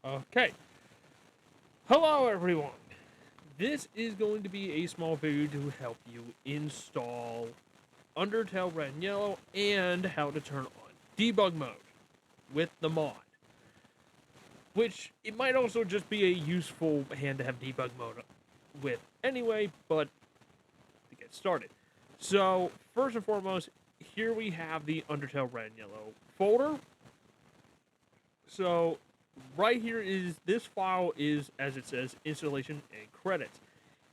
Okay. Hello, everyone. This is going to be a small video to help you install Undertale Red and Yellow and how to turn on debug mode with the mod. Which it might also just be a useful hand to have debug mode with anyway, but to get started. So, first and foremost, here we have the Undertale Red and Yellow folder. So, right here is this file is, as it says, installation and credits.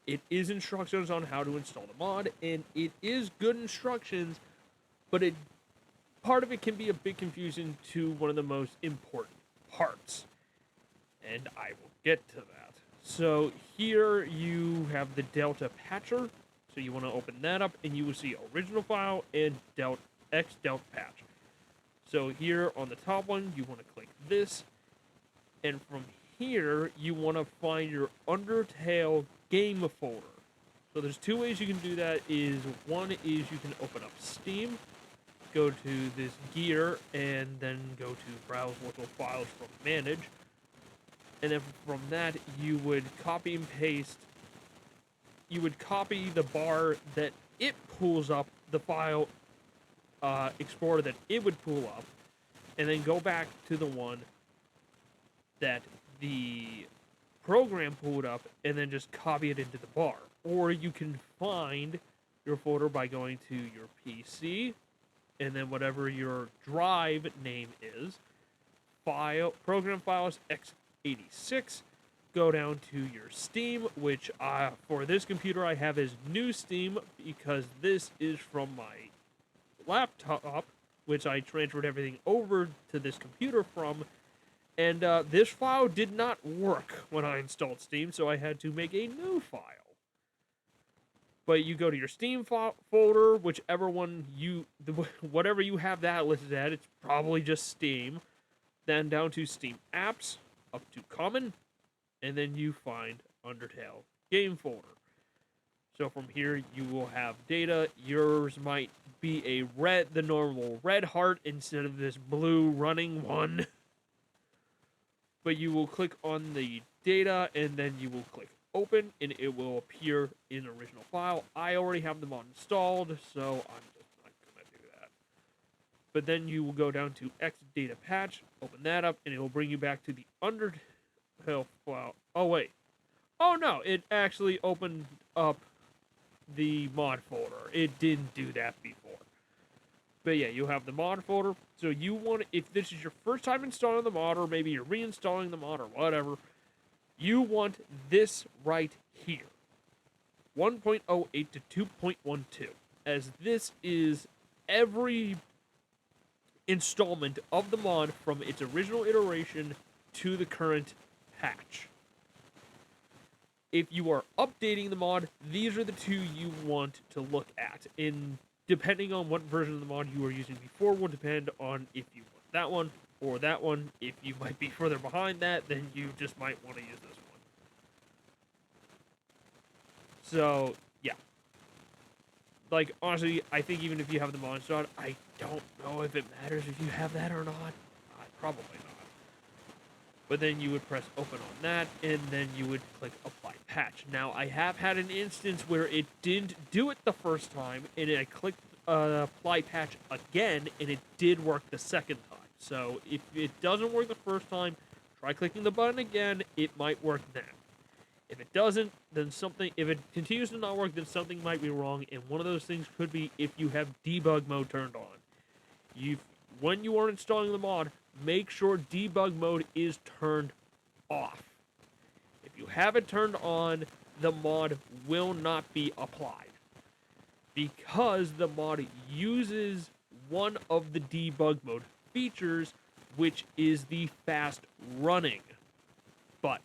It is instructions on how to install the mod, and it is good instructions, but part of it can be a bit confusing to one of the most important parts. And I will get to that. So here you have the Delta Patcher. So you want to open that up, and you will see original file and X Delta Patch. So here on the top one, you want to click this, and from here, you want to find your Undertale game folder. So there's two ways you can do that. One is you can open up Steam, go to this gear, and then go to browse local files from manage. And then from that, you would copy and paste. You would copy the bar that it pulls up, the file explorer that it would pull up, and then go back to the one that the program pulled up and then just copy it into the bar. Or you can find your folder by going to your PC and then whatever your drive name is, program files x86, go down to your Steam, which for this computer I have as new Steam because this is from my laptop, which I transferred everything over to this computer from. And this file did not work when I installed Steam, so I had to make a new file. But you go to your Steam folder, whichever one whatever you have that listed at, it's probably just Steam. Then down to Steam Apps, up to Common, and then you find Undertale game folder. So from here, you will have data. Yours might be the normal red heart instead of this blue running one. But you will click on the data, and then you will click open, and it will appear in the original file. I already have the mod installed, so I'm just not going to do that. But then you will go down to X data patch, open that up, and it will bring you back to the Undertale file. Oh, wait. Oh, no, it actually opened up the mod folder. It didn't do that before. But yeah, you have the mod folder. So you want, if this is your first time installing the mod, or maybe you're reinstalling the mod or whatever, you want this right here. 1.08 to 2.12. As this is every installment of the mod from its original iteration to the current patch. If you are updating the mod, these are the two you want to look at. Depending on what version of the mod you were using before will depend on if you want that one or that one. If you might be further behind that, then you just might want to use this one. So, yeah. Like, honestly, I think even if you have the mod installed, I don't know if it matters if you have that or not. Probably not. But then you would press open on that, and then you would click apply patch. Now, I have had an instance where it didn't do it the first time, and I clicked apply patch again, and it did work the second time. So if it doesn't work the first time, try clicking the button again. It might work then. If it doesn't, then if it continues to not work, then something might be wrong, and one of those things could be if you have debug mode turned on. When you are installing the mod, make sure debug mode is turned off. If you have it turned on, the mod will not be applied. Because the mod uses one of the debug mode features, which is the fast running button.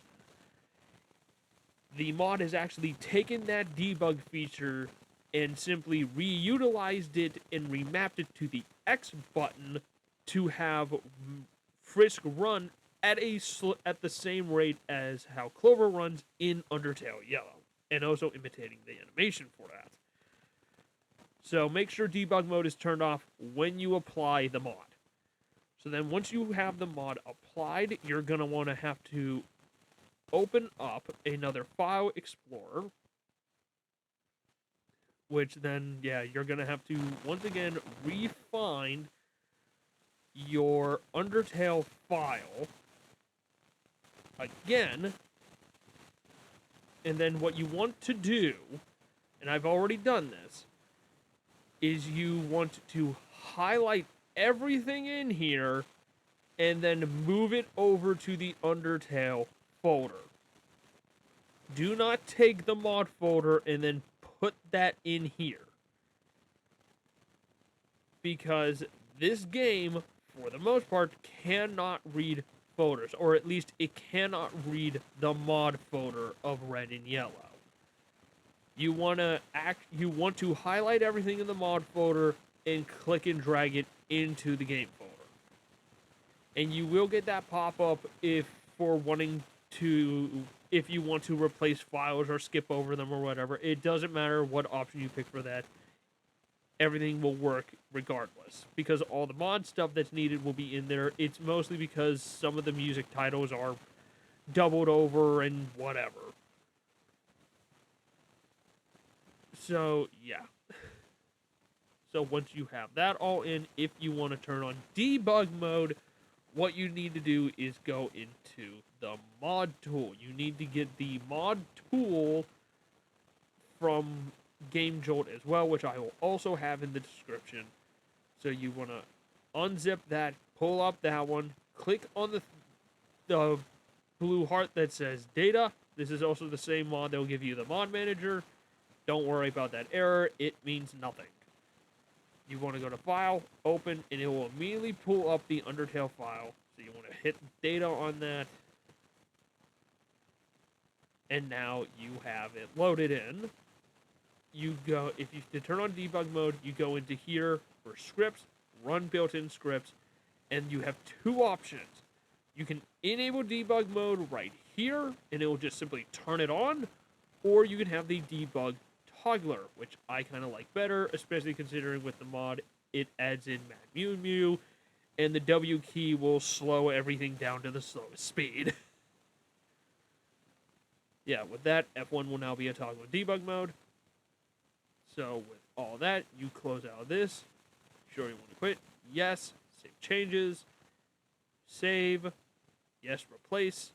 The mod has actually taken that debug feature and simply reutilized it and remapped it to the X button to have Frisk run at the same rate as how Clover runs in Undertale Yellow, and also imitating the animation for that. So make sure debug mode is turned off when you apply the mod. So then once you have the mod applied, you're going to want to have to open up another file explorer, which then, yeah, you're going to have to, once again, re-find your Undertale file again. And then what you want to do, and I've already done this, is you want to highlight everything in here and then move it over to the Undertale folder. Do not take the mod folder and then put that in here. Because this game, for the most part, cannot read folders, or at least it cannot read the mod folder of Red and Yellow. You want to highlight everything in the mod folder and click and drag it into the game folder. And you will get that pop-up if you want to replace files or skip over them or whatever. It doesn't matter what option you pick for that. Everything will work regardless, because all the mod stuff that's needed will be in there. It's mostly because some of the music titles are doubled over and whatever. So, yeah. So once you have that all in, if you want to turn on debug mode, what you need to do is go into the mod tool. You need to get the mod tool from Game Jolt as well, which I will also have in the description. So you want to unzip that, pull up that one, click on the blue heart that says data. This is also the same mod that will give you the mod manager. Don't worry about that error. It means nothing. You want to go to File, Open, and it will immediately pull up the Undertale file. So you want to hit data on that. And now you have it loaded in. To turn on debug mode, you go into here for scripts, run built-in scripts, and you have two options. You can enable debug mode right here, and it will just simply turn it on, or you can have the debug toggler, which I kind of like better, especially considering with the mod, it adds in Mad Mew Mew, and the W key will slow everything down to the slowest speed. Yeah, with that, F1 will now be a toggle in debug mode. So with all that, you close out this. Sure you want to quit? Yes. Save changes. Save. Yes, replace.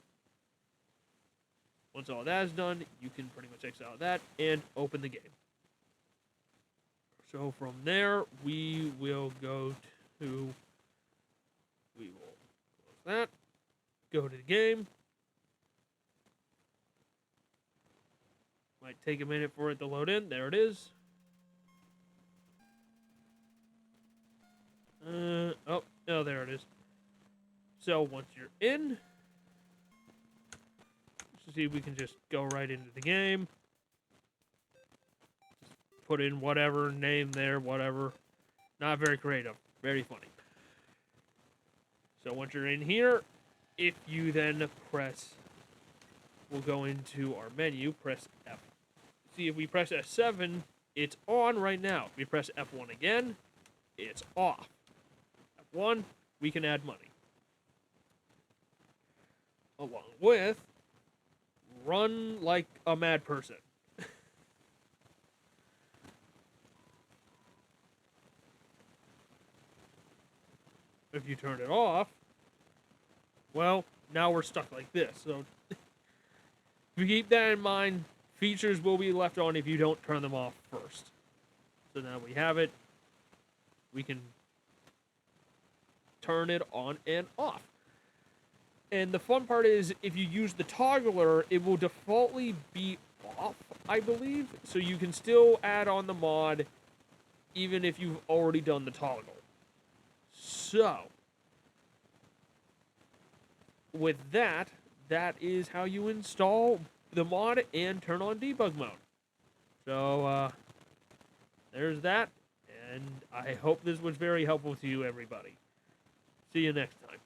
Once all that is done, you can pretty much exit out that and open the game. So from there, we will close that, go to the game. Might take a minute for it to load in. There it is. Oh, there it is. So once you're in, let's see if we can just go right into the game. Just put in whatever name there, whatever. Not very creative, very funny. So once you're in here, if you then we'll go into our menu, press F. See, if we press F7, it's on right now. If we press F1 again, it's off. F1, we can add money. Along with run like a mad person. If you turn it off, well, now we're stuck like this. So if you keep that in mind, features will be left on if you don't turn them off first. So now we have it. We can turn it on and off. And the fun part is, if you use the toggler, it will defaultly be off, I believe. So you can still add on the mod, even if you've already done the toggle. So, with that, that is how you install the mod and turn on debug mode. So, there's that. And I hope this was very helpful to you, everybody. See you next time.